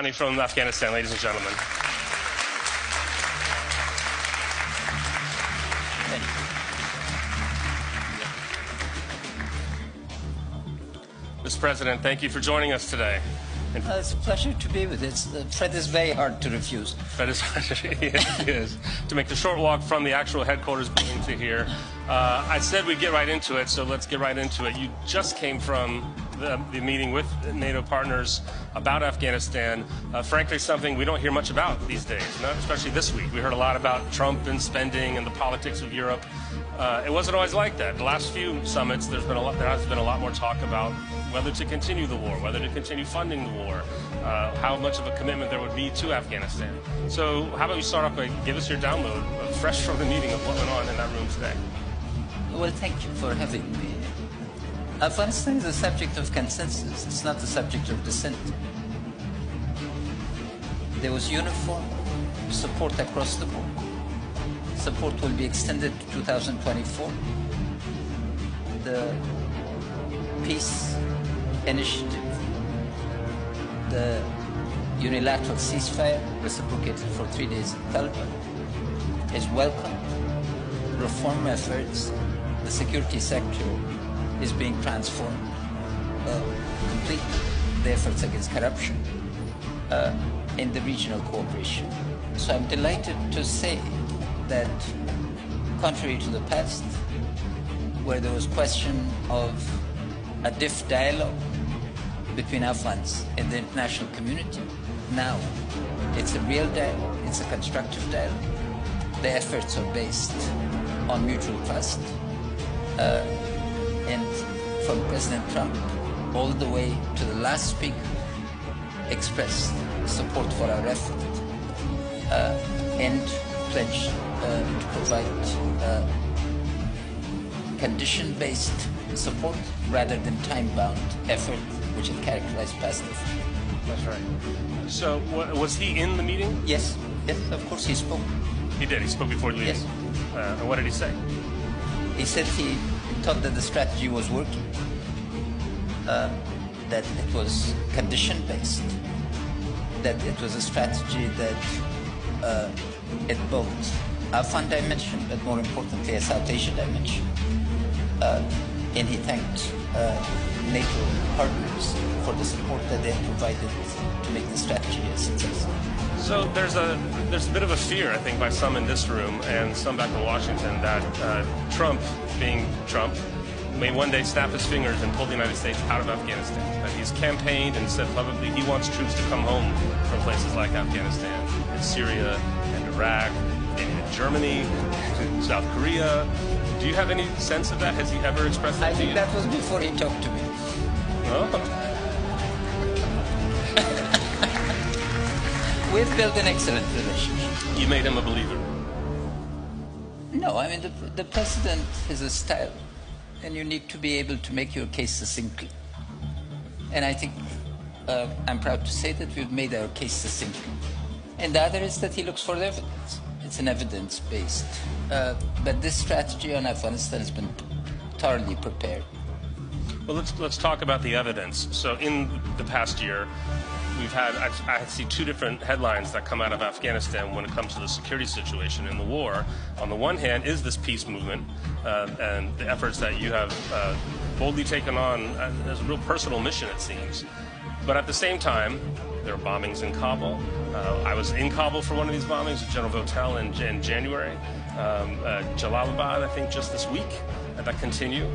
From Afghanistan, ladies and gentlemen. Mr. President, thank you for joining us today. It's a pleasure to be with you. Fred is very hard to refuse. Fred is, he is. To make the short walk from the actual headquarters building to here. I said we'd get right into it, so let's get right into it. You just came from the meeting with NATO partners about Afghanistan. Frankly, something we don't hear much about these days, not especially this week. We heard a lot about Trump and spending and the politics of Europe. It wasn't always like that. The last few summits, there has been a lot more talk about whether to continue the war, whether to continue funding the war, how much of a commitment there would be to Afghanistan. So how about you start off by give us your download, fresh from the meeting, of what went on in that room today. Well, thank you for having me. Afghanistan is a subject of consensus. It's not a subject of dissent. There was uniform support across the board. Support will be extended to 2024. The peace initiative, the unilateral ceasefire reciprocated for 3 days in Taliban is welcome. Reform efforts, the security sector is being transformed completely. The efforts against corruption in the regional cooperation. So I'm delighted to say that contrary to the past, where there was question of a diff dialogue between Afghans and the international community, now it's a real dialogue, it's a constructive dialogue. The efforts are based on mutual trust. And from President Trump all the way to the last speaker expressed support for our effort and pledged to provide condition-based support rather than time-bound effort, which had characterized past effort. That's right. So was he in the meeting? Yes, of course he spoke. He did, he spoke before the meeting? Yes. And what did he say? He said he thought that the strategy was working, that it was condition-based, that it was a strategy that it both Afghan dimension, but more importantly a South Asia dimension. And he thanked NATO partners for the support that they have provided to make the strategy a success. So there's a bit of a fear, I think, by some in this room and some back in Washington that Trump, being Trump, may one day snap his fingers and pull the United States out of Afghanistan. That he's campaigned and said publicly he wants troops to come home from places like Afghanistan, and Syria, and Iraq, and Germany, and South Korea. Do you have any sense of that? Has he ever expressed that to you? I think that was before he talked to me. Oh. We've built an excellent relationship. You made him a believer? No, I mean, the president has a style, and you need to be able to make your case succinctly. And I think I'm proud to say that we've made our case succinctly. And the other is that he looks for the evidence. It's an evidence-based. But this strategy on Afghanistan has been thoroughly prepared. Well, let's talk about the evidence. So in the past year, we've had, I see two different headlines that come out of Afghanistan when it comes to the security situation in the war. On the one hand is this peace movement and the efforts that you have boldly taken on as a real personal mission, it seems. But at the same time, there are bombings in Kabul. I was in Kabul for one of these bombings, General Votel in January. Jalalabad, I think, just this week, that continue.